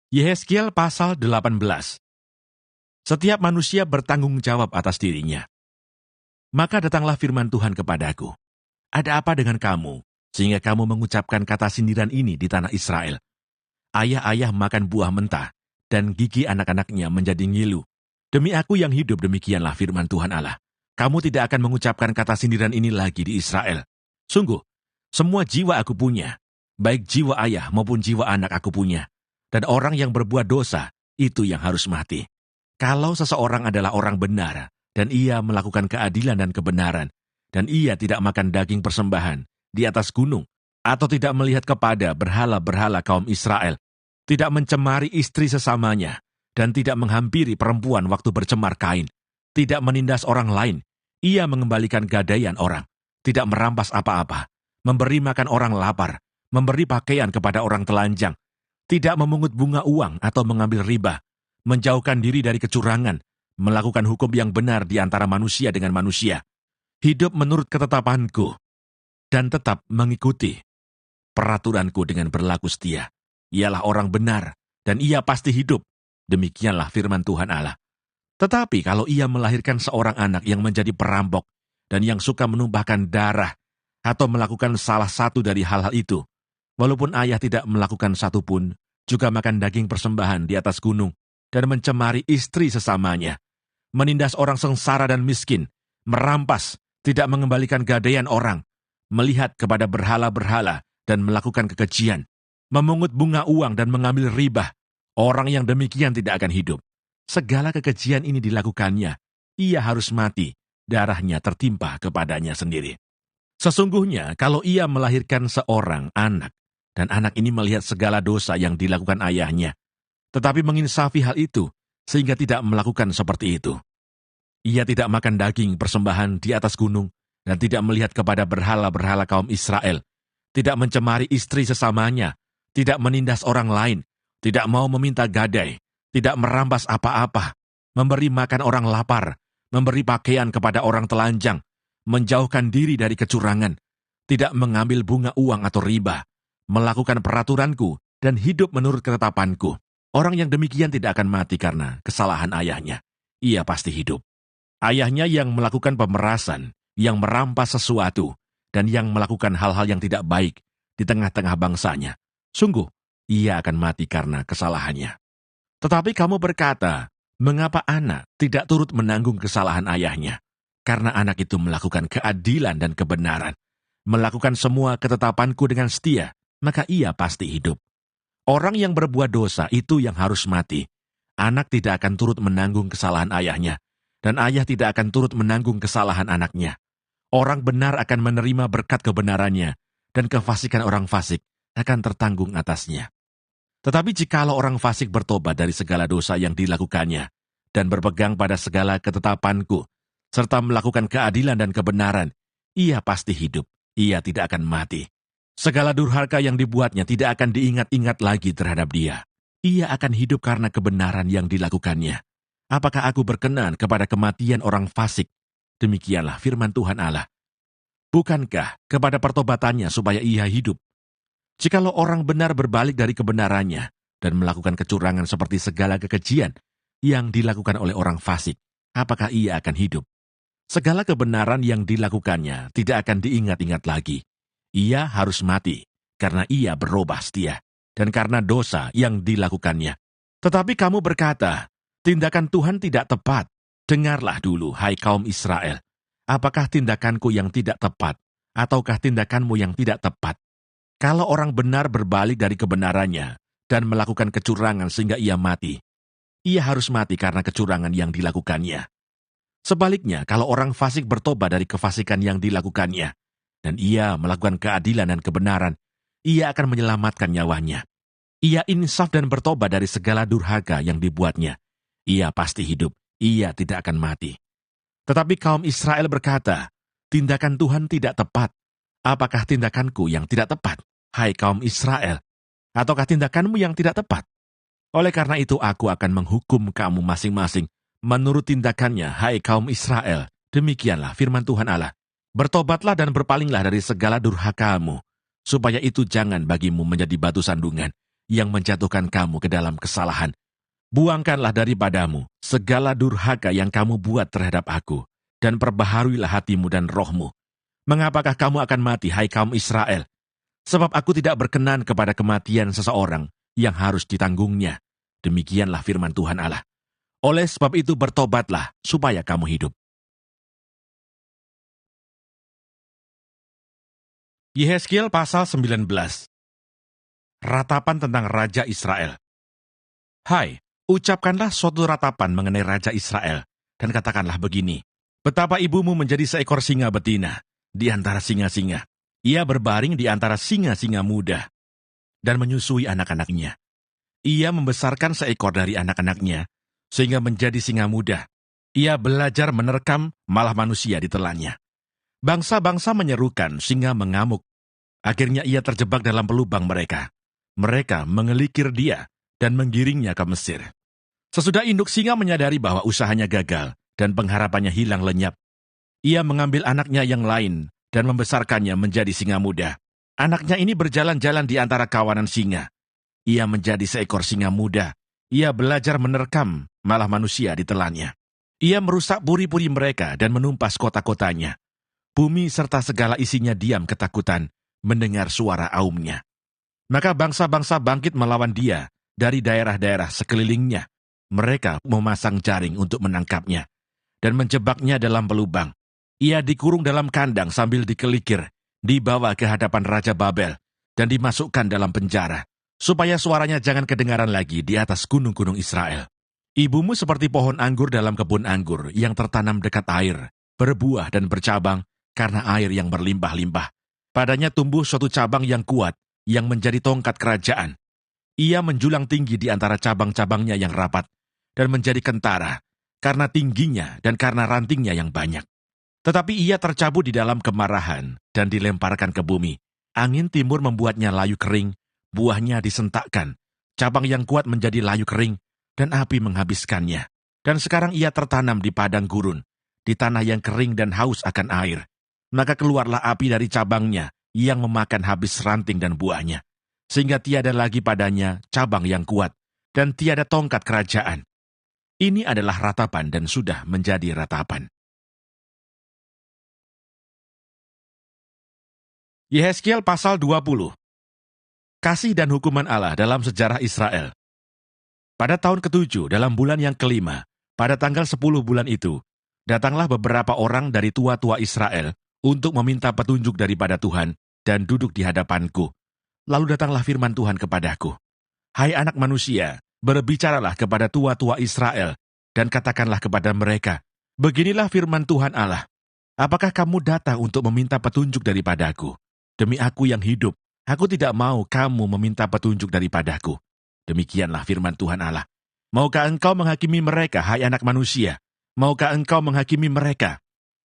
Yehezkiel pasal 18. Setiap manusia bertanggung jawab atas dirinya. Maka datanglah firman Tuhan kepadaku. Ada apa dengan kamu, sehingga kamu mengucapkan kata sindiran ini di tanah Israel? Ayah-ayah makan buah mentah, dan gigi anak-anaknya menjadi ngilu. Demi aku yang hidup, demikianlah firman Tuhan Allah. Kamu tidak akan mengucapkan kata sindiran ini lagi di Israel. Sungguh, semua jiwa aku punya, baik jiwa ayah maupun jiwa anak aku punya. Dan orang yang berbuat dosa, itu yang harus mati. Kalau seseorang adalah orang benar, dan ia melakukan keadilan dan kebenaran, dan ia tidak makan daging persembahan di atas gunung, atau tidak melihat kepada berhala-berhala kaum Israel, tidak mencemari istri sesamanya, dan tidak menghampiri perempuan waktu bercemar kain, tidak menindas orang lain, ia mengembalikan gadaian orang, tidak merampas apa-apa, memberi makan orang lapar, memberi pakaian kepada orang telanjang, tidak memungut bunga uang atau mengambil riba, menjauhkan diri dari kecurangan, melakukan hukum yang benar di antara manusia dengan manusia, hidup menurut ketetapanku, dan tetap mengikuti peraturanku dengan berlaku setia. Ialah orang benar, dan ia pasti hidup. Demikianlah firman Tuhan Allah. Tetapi kalau ia melahirkan seorang anak yang menjadi perampok, dan yang suka menumpahkan darah, atau melakukan salah satu dari hal-hal itu, walaupun ayah tidak melakukan satu pun, juga makan daging persembahan di atas gunung, dan mencemari istri sesamanya, menindas orang sengsara dan miskin, merampas, tidak mengembalikan gadaian orang, melihat kepada berhala-berhala dan melakukan kekejian, memungut bunga uang dan mengambil riba, orang yang demikian tidak akan hidup. Segala kekejian ini dilakukannya, ia harus mati, darahnya tertimpa kepadanya sendiri. Sesungguhnya kalau ia melahirkan seorang anak, dan anak ini melihat segala dosa yang dilakukan ayahnya, tetapi menginsafi hal itu, sehingga tidak melakukan seperti itu. Ia tidak makan daging persembahan di atas gunung, dan tidak melihat kepada berhala-berhala kaum Israel, tidak mencemari istri sesamanya, tidak menindas orang lain, tidak mau meminta gadai, tidak merampas apa-apa, memberi makan orang lapar, memberi pakaian kepada orang telanjang, menjauhkan diri dari kecurangan, tidak mengambil bunga uang atau riba, melakukan peraturanku, dan hidup menurut ketetapanku. Orang yang demikian tidak akan mati karena kesalahan ayahnya. Ia pasti hidup. Ayahnya yang melakukan pemerasan, yang merampas sesuatu, dan yang melakukan hal-hal yang tidak baik di tengah-tengah bangsanya, sungguh, ia akan mati karena kesalahannya. Tetapi kamu berkata, mengapa anak tidak turut menanggung kesalahan ayahnya? Karena anak itu melakukan keadilan dan kebenaran, melakukan semua ketetapanku dengan setia, maka ia pasti hidup. Orang yang berbuat dosa itu yang harus mati. Anak tidak akan turut menanggung kesalahan ayahnya, dan ayah tidak akan turut menanggung kesalahan anaknya. Orang benar akan menerima berkat kebenarannya, dan kefasikan orang fasik akan tertanggung atasnya. Tetapi jikalau orang fasik bertobat dari segala dosa yang dilakukannya, dan berpegang pada segala ketetapanku, serta melakukan keadilan dan kebenaran, ia pasti hidup, ia tidak akan mati. Segala durhaka yang dibuatnya tidak akan diingat-ingat lagi terhadap dia. Ia akan hidup karena kebenaran yang dilakukannya. Apakah aku berkenan kepada kematian orang fasik? Demikianlah firman Tuhan Allah. Bukankah kepada pertobatannya supaya ia hidup? Jikalau orang benar berbalik dari kebenarannya dan melakukan kecurangan seperti segala kekejian yang dilakukan oleh orang fasik, apakah ia akan hidup? Segala kebenaran yang dilakukannya tidak akan diingat-ingat lagi. Ia harus mati, karena ia berubah setia, dan karena dosa yang dilakukannya. Tetapi kamu berkata, tindakan Tuhan tidak tepat. Dengarlah dulu, hai kaum Israel. Apakah tindakanku yang tidak tepat, ataukah tindakanmu yang tidak tepat? Kalau orang benar berbalik dari kebenarannya, dan melakukan kecurangan sehingga ia mati, ia harus mati karena kecurangan yang dilakukannya. Sebaliknya, kalau orang fasik bertobat dari kefasikan yang dilakukannya, dan ia melakukan keadilan dan kebenaran, ia akan menyelamatkan nyawanya. Ia insaf dan bertobat dari segala durhaka yang dibuatnya. Ia pasti hidup, ia tidak akan mati. Tetapi kaum Israel berkata, tindakan Tuhan tidak tepat. Apakah tindakanku yang tidak tepat, hai kaum Israel? Ataukah tindakanmu yang tidak tepat? Oleh karena itu aku akan menghukum kamu masing-masing menurut tindakannya, hai kaum Israel. Demikianlah firman Tuhan Allah. Bertobatlah dan berpalinglah dari segala durhakamu, supaya itu jangan bagimu menjadi batu sandungan, yang menjatuhkan kamu ke dalam kesalahan. Buangkanlah daripadamu segala durhaka yang kamu buat terhadap aku, dan perbaharuilah hatimu dan rohmu. Mengapakah kamu akan mati, hai kaum Israel? Sebab aku tidak berkenan kepada kematian seseorang yang harus ditanggungnya. Demikianlah firman Tuhan Allah. Oleh sebab itu bertobatlah supaya kamu hidup. Yehezkiel pasal 19. Ratapan tentang Raja Israel. Hai, ucapkanlah suatu ratapan mengenai Raja Israel, dan katakanlah begini: betapa ibumu menjadi seekor singa betina di antara singa-singa. Ia berbaring di antara singa-singa muda, dan menyusui anak-anaknya. Ia membesarkan seekor dari anak-anaknya, sehingga menjadi singa muda. Ia belajar menerkam, malah manusia ditelannya. Bangsa-bangsa menyerukan, singa mengamuk. Akhirnya ia terjebak dalam pelubang mereka. Mereka mengelikir dia dan menggiringnya ke Mesir. Sesudah induk singa menyadari bahwa usahanya gagal dan pengharapannya hilang lenyap, ia mengambil anaknya yang lain dan membesarkannya menjadi singa muda. Anaknya ini berjalan-jalan di antara kawanan singa. Ia menjadi seekor singa muda. Ia belajar menerkam, malah manusia ditelannya. Ia merusak puri-puri mereka dan menumpas kota-kotanya. Bumi serta segala isinya diam ketakutan mendengar suara aumnya. Maka bangsa-bangsa bangkit melawan dia dari daerah-daerah sekelilingnya. Mereka memasang jaring untuk menangkapnya dan menjebaknya dalam pelubang. Ia dikurung dalam kandang sambil dikelikir, dibawa ke hadapan Raja Babel dan dimasukkan dalam penjara, supaya suaranya jangan kedengaran lagi di atas gunung-gunung Israel. Ibumu seperti pohon anggur dalam kebun anggur yang tertanam dekat air, berbuah dan bercabang karena air yang berlimpah-limpah. Padanya tumbuh suatu cabang yang kuat, yang menjadi tongkat kerajaan. Ia menjulang tinggi di antara cabang-cabangnya yang rapat, dan menjadi kentara, karena tingginya dan karena rantingnya yang banyak. Tetapi ia tercabut di dalam kemarahan, dan dilemparkan ke bumi. Angin timur membuatnya layu kering, buahnya disentakkan, cabang yang kuat menjadi layu kering, dan api menghabiskannya. Dan sekarang ia tertanam di padang gurun, di tanah yang kering dan haus akan air. Maka keluarlah api dari cabangnya yang memakan habis ranting dan buahnya, sehingga tiada lagi padanya cabang yang kuat, dan tiada tongkat kerajaan. Ini adalah ratapan dan sudah menjadi ratapan. Yehezkiel pasal 20. Kasih dan hukuman Allah dalam sejarah Israel. Pada tahun ke-7, dalam bulan yang kelima, pada tanggal 10 bulan itu, datanglah beberapa orang dari tua-tua Israel untuk meminta petunjuk daripada Tuhan dan duduk di hadapanku. Lalu datanglah firman Tuhan kepadaku. Hai anak manusia, berbicaralah kepada tua-tua Israel dan katakanlah kepada mereka, beginilah firman Tuhan Allah. Apakah kamu datang untuk meminta petunjuk daripadaku? Demi aku yang hidup, aku tidak mau kamu meminta petunjuk daripadaku. Demikianlah firman Tuhan Allah. Maukah engkau menghakimi mereka, hai anak manusia? Maukah engkau menghakimi mereka?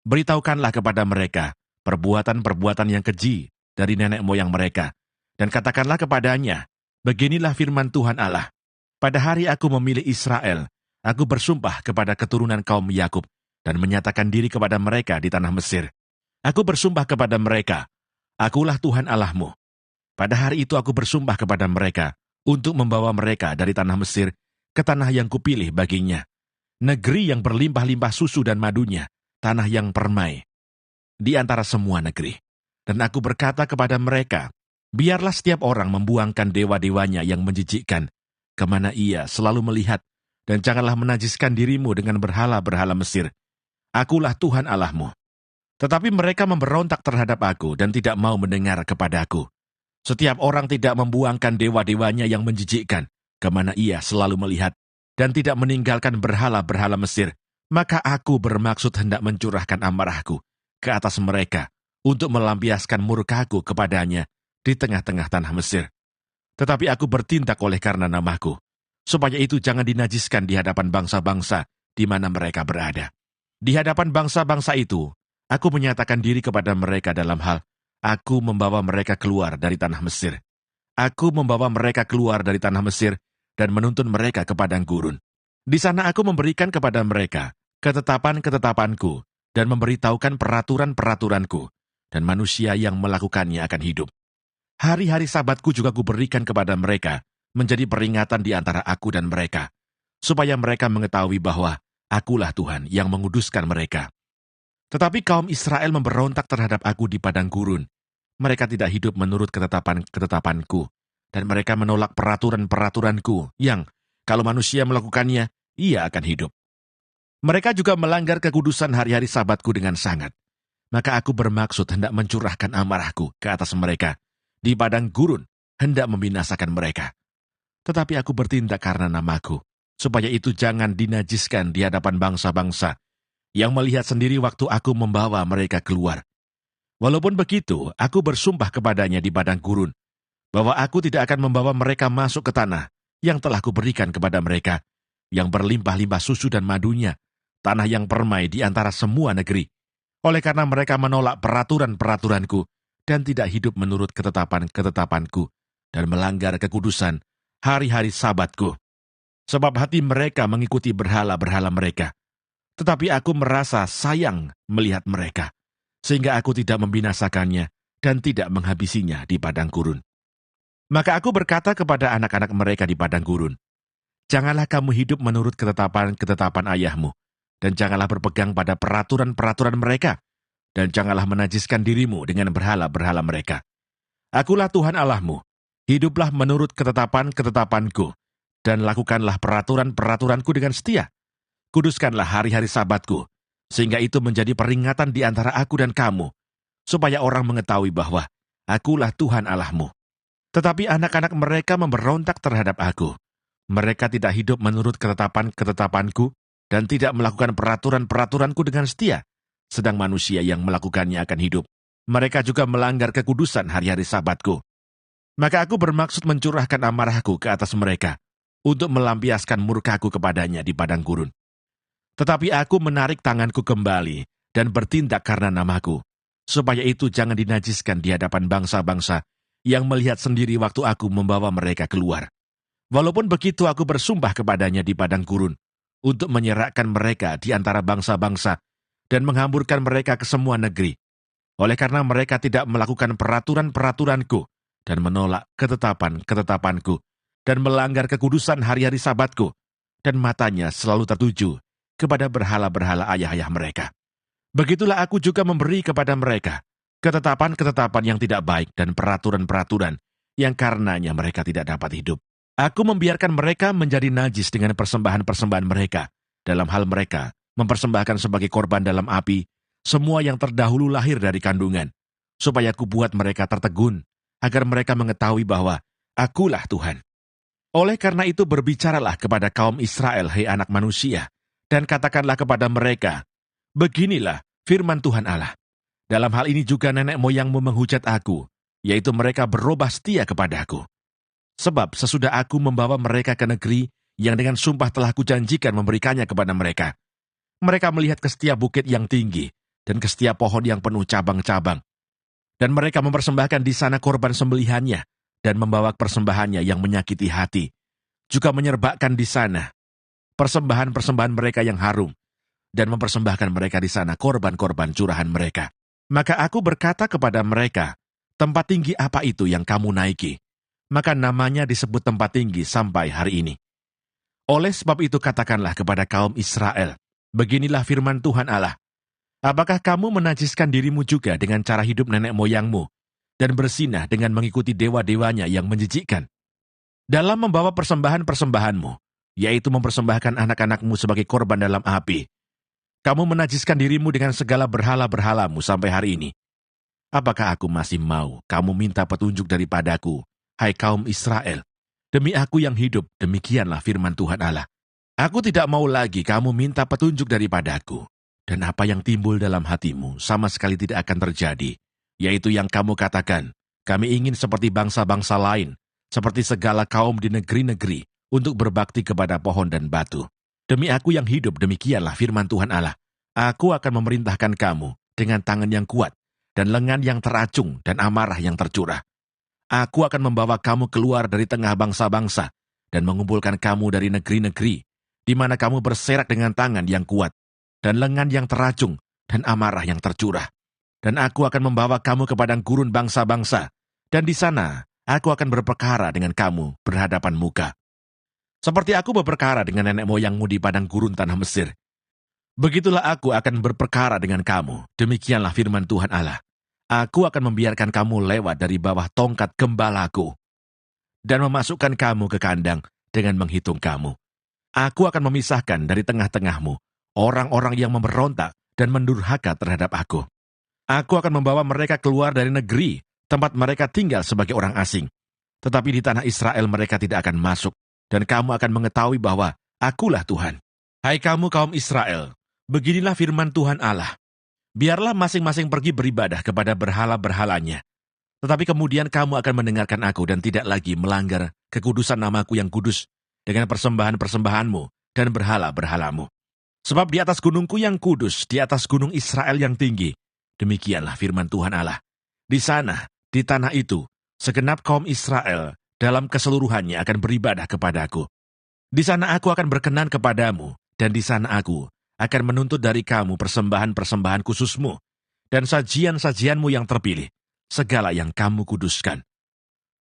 Beritahukanlah kepada mereka perbuatan-perbuatan yang keji dari nenek moyang mereka, dan katakanlah kepadanya, beginilah firman Tuhan Allah. Pada hari aku memilih Israel, aku bersumpah kepada keturunan kaum Yakub, dan menyatakan diri kepada mereka di tanah Mesir. Aku bersumpah kepada mereka, akulah Tuhan Allahmu. Pada hari itu aku bersumpah kepada mereka, untuk membawa mereka dari tanah Mesir ke tanah yang kupilih baginya, negeri yang berlimpah-limpah susu dan madunya, tanah yang permai, di antara semua negeri. Dan aku berkata kepada mereka, biarlah setiap orang membuangkan dewa-dewanya yang menjijikkan, kemana ia selalu melihat, dan janganlah menajiskan dirimu dengan berhala-berhala Mesir. Akulah Tuhan Allahmu. Tetapi mereka memberontak terhadap aku dan tidak mau mendengar kepadaku. Setiap orang tidak membuangkan dewa-dewanya yang menjijikkan, kemana ia selalu melihat, dan tidak meninggalkan berhala-berhala Mesir. Maka aku bermaksud hendak mencurahkan amarahku ke atas mereka untuk melampiaskan murkaku kepadanya di tengah-tengah tanah Mesir. Tetapi aku bertindak oleh karena namaku, supaya itu jangan dinajiskan di hadapan bangsa-bangsa di mana mereka berada. Di hadapan bangsa-bangsa itu, aku menyatakan diri kepada mereka dalam hal, aku membawa mereka keluar dari tanah Mesir. Aku membawa mereka keluar dari tanah Mesir dan menuntun mereka ke padang gurun. Di sana aku memberikan kepada mereka ketetapan-ketetapanku dan memberitahukan peraturan-peraturanku, dan manusia yang melakukannya akan hidup. Hari-hari Sabatku juga kuberikan kepada mereka menjadi peringatan di antara aku dan mereka, supaya mereka mengetahui bahwa akulah Tuhan yang menguduskan mereka. Tetapi kaum Israel memberontak terhadap aku di padang gurun. Mereka tidak hidup menurut ketetapan-ketetapanku, dan mereka menolak peraturan-peraturanku yang, kalau manusia melakukannya, ia akan hidup. Mereka juga melanggar kekudusan hari-hari Sabatku dengan sangat. Maka aku bermaksud hendak mencurahkan amarahku ke atas mereka. Di padang gurun, hendak membinasakan mereka. Tetapi aku bertindak karena namaku, supaya itu jangan dinajiskan di hadapan bangsa-bangsa, yang melihat sendiri waktu aku membawa mereka keluar. Walaupun begitu, aku bersumpah kepadanya di padang gurun, bahwa aku tidak akan membawa mereka masuk ke tanah yang telah kuberikan kepada mereka, yang berlimpah-limpah susu dan madunya, tanah yang permai di antara semua negeri. Oleh karena mereka menolak peraturan-peraturanku dan tidak hidup menurut ketetapan-ketetapanku dan melanggar kekudusan hari-hari Sabatku. Sebab hati mereka mengikuti berhala-berhala mereka. Tetapi aku merasa sayang melihat mereka, sehingga aku tidak membinasakannya dan tidak menghabisinya di padang gurun. Maka aku berkata kepada anak-anak mereka di padang gurun, janganlah kamu hidup menurut ketetapan-ketetapan ayahmu, dan janganlah berpegang pada peraturan-peraturan mereka, dan janganlah menajiskan dirimu dengan berhala-berhala mereka. Akulah Tuhan Allahmu, hiduplah menurut ketetapan-ketetapanku, dan lakukanlah peraturan-peraturanku dengan setia. Kuduskanlah hari-hari Sabatku, sehingga itu menjadi peringatan di antara aku dan kamu, supaya orang mengetahui bahwa akulah Tuhan Allahmu. Tetapi anak-anak mereka memberontak terhadap aku. Mereka tidak hidup menurut ketetapan-ketetapanku, dan tidak melakukan peraturan-peraturanku dengan setia, sedang manusia yang melakukannya akan hidup. Mereka juga melanggar kekudusan hari-hari Sabatku. Maka aku bermaksud mencurahkan amarahku ke atas mereka, untuk melampiaskan murkaku kepadanya di padang gurun. Tetapi aku menarik tanganku kembali, dan bertindak karena namaku, supaya itu jangan dinajiskan di hadapan bangsa-bangsa, yang melihat sendiri waktu aku membawa mereka keluar. Walaupun begitu aku bersumpah kepadanya di padang gurun, untuk menyerahkan mereka di antara bangsa-bangsa dan menghamburkan mereka ke semua negeri. Oleh karena mereka tidak melakukan peraturan-peraturanku dan menolak ketetapan-ketetapanku dan melanggar kekudusan hari-hari Sabatku, dan matanya selalu tertuju kepada berhala-berhala ayah-ayah mereka. Begitulah aku juga memberi kepada mereka ketetapan-ketetapan yang tidak baik dan peraturan-peraturan yang karenanya mereka tidak dapat hidup. Aku membiarkan mereka menjadi najis dengan persembahan-persembahan mereka, dalam hal mereka mempersembahkan sebagai korban dalam api semua yang terdahulu lahir dari kandungan, supaya aku buat mereka tertegun, agar mereka mengetahui bahwa akulah Tuhan. Oleh karena itu berbicaralah kepada kaum Israel, hai anak manusia, dan katakanlah kepada mereka, beginilah firman Tuhan Allah. Dalam hal ini juga nenek moyangmu menghujat aku, yaitu mereka berubah setia kepadaku. Sebab sesudah aku membawa mereka ke negeri yang dengan sumpah telah kujanjikan memberikannya kepada mereka, mereka melihat ke setiap bukit yang tinggi dan ke setiap pohon yang penuh cabang-cabang. Dan mereka mempersembahkan di sana korban sembelihannya dan membawa persembahannya yang menyakiti hati. Juga menyerbakkan di sana persembahan-persembahan mereka yang harum dan mempersembahkan mereka di sana korban-korban curahan mereka. Maka aku berkata kepada mereka, tempat tinggi apa itu yang kamu naiki? Maka namanya disebut tempat tinggi sampai hari ini. Oleh sebab itu katakanlah kepada kaum Israel, beginilah firman Tuhan Allah, apakah kamu menajiskan dirimu juga dengan cara hidup nenek moyangmu, dan bersinah dengan mengikuti dewa-dewanya yang menjijikkan? Dalam membawa persembahan-persembahanmu, yaitu mempersembahkan anak-anakmu sebagai korban dalam api, kamu menajiskan dirimu dengan segala berhala-berhalamu sampai hari ini. Apakah aku masih mau kamu minta petunjuk daripadaku, hai kaum Israel? Demi aku yang hidup, demikianlah firman Tuhan Allah. Aku tidak mau lagi kamu minta petunjuk daripadaku, dan apa yang timbul dalam hatimu sama sekali tidak akan terjadi, yaitu yang kamu katakan, kami ingin seperti bangsa-bangsa lain, seperti segala kaum di negeri-negeri, untuk berbakti kepada pohon dan batu. Demi aku yang hidup, demikianlah firman Tuhan Allah. Aku akan memerintahkan kamu dengan tangan yang kuat, dan lengan yang teracung, dan amarah yang tercurah. Aku akan membawa kamu keluar dari tengah bangsa-bangsa, dan mengumpulkan kamu dari negeri-negeri, di mana kamu berserak dengan tangan yang kuat, dan lengan yang teracung, dan amarah yang tercurah. Dan aku akan membawa kamu ke padang gurun bangsa-bangsa, dan di sana aku akan berperkara dengan kamu berhadapan muka. Seperti aku berperkara dengan nenek moyangmu di padang gurun tanah Mesir. Begitulah aku akan berperkara dengan kamu, demikianlah firman Tuhan Allah. Aku akan membiarkan kamu lewat dari bawah tongkat gembalaku, dan memasukkan kamu ke kandang dengan menghitung kamu. Aku akan memisahkan dari tengah-tengahmu orang-orang yang memberontak dan mendurhaka terhadap aku. Aku akan membawa mereka keluar dari negeri, tempat mereka tinggal sebagai orang asing. Tetapi di tanah Israel mereka tidak akan masuk, dan kamu akan mengetahui bahwa akulah Tuhan. Hai kamu kaum Israel, beginilah firman Tuhan Allah. Biarlah masing-masing pergi beribadah kepada berhala-berhalanya. Tetapi kemudian kamu akan mendengarkan aku dan tidak lagi melanggar kekudusan namaku yang kudus dengan persembahan-persembahanmu dan berhala-berhalamu. Sebab di atas gunungku yang kudus, di atas gunung Israel yang tinggi, demikianlah firman Tuhan Allah. Di sana, di tanah itu, segenap kaum Israel dalam keseluruhannya akan beribadah kepadaku. Di sana aku akan berkenan kepadamu, dan di sana aku akan menuntut dari kamu persembahan-persembahan khususmu, dan sajian-sajianmu yang terpilih, segala yang kamu kuduskan.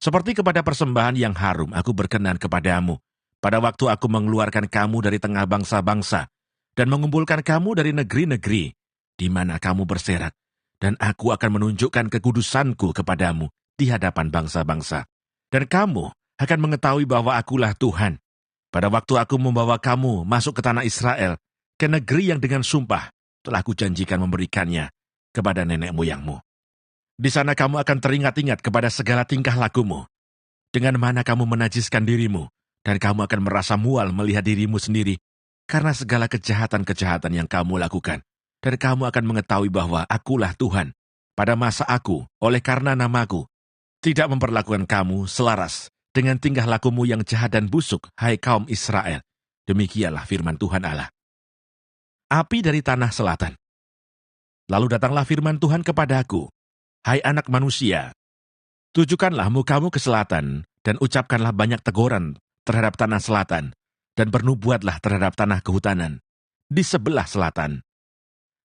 Seperti kepada persembahan yang harum aku berkenan kepadamu, pada waktu aku mengeluarkan kamu dari tengah bangsa-bangsa, dan mengumpulkan kamu dari negeri-negeri, di mana kamu berserak, dan aku akan menunjukkan kekudusanku kepadamu di hadapan bangsa-bangsa. Dan kamu akan mengetahui bahwa akulah Tuhan. Pada waktu aku membawa kamu masuk ke tanah Israel, ke negeri yang dengan sumpah telah kujanjikan memberikannya kepada nenek moyangmu. Di sana kamu akan teringat-ingat kepada segala tingkah lakumu, dengan mana kamu menajiskan dirimu, dan kamu akan merasa mual melihat dirimu sendiri, karena segala kejahatan-kejahatan yang kamu lakukan. Dan kamu akan mengetahui bahwa akulah Tuhan, pada masa aku, oleh karena namaku, tidak memperlakukan kamu selaras dengan tingkah lakumu yang jahat dan busuk, hai kaum Israel. Demikianlah firman Tuhan Allah. Api dari tanah selatan. Lalu datanglah firman Tuhan kepadaku, hai anak manusia, tujukanlah mukamu ke selatan, dan ucapkanlah banyak teguran terhadap tanah selatan, dan bernubuatlah terhadap tanah kehutanan di sebelah selatan.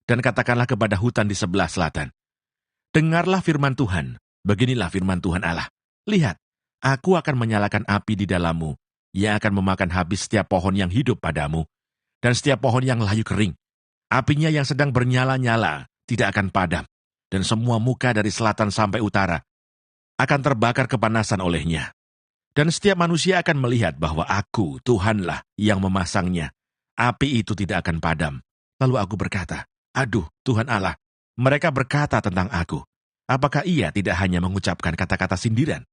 Dan katakanlah kepada hutan di sebelah selatan, dengarlah firman Tuhan, beginilah firman Tuhan Allah. Lihat, aku akan menyalakan api di dalammu, yang akan memakan habis setiap pohon yang hidup padamu, dan setiap pohon yang layu kering. Apinya yang sedang bernyala-nyala tidak akan padam, dan semua muka dari selatan sampai utara akan terbakar kepanasan olehnya. Dan setiap manusia akan melihat bahwa aku, Tuhanlah, yang memasangnya. Api itu tidak akan padam. Lalu aku berkata, aduh, Tuhan Allah, mereka berkata tentang aku. Apakah ia tidak hanya mengucapkan kata-kata sindiran?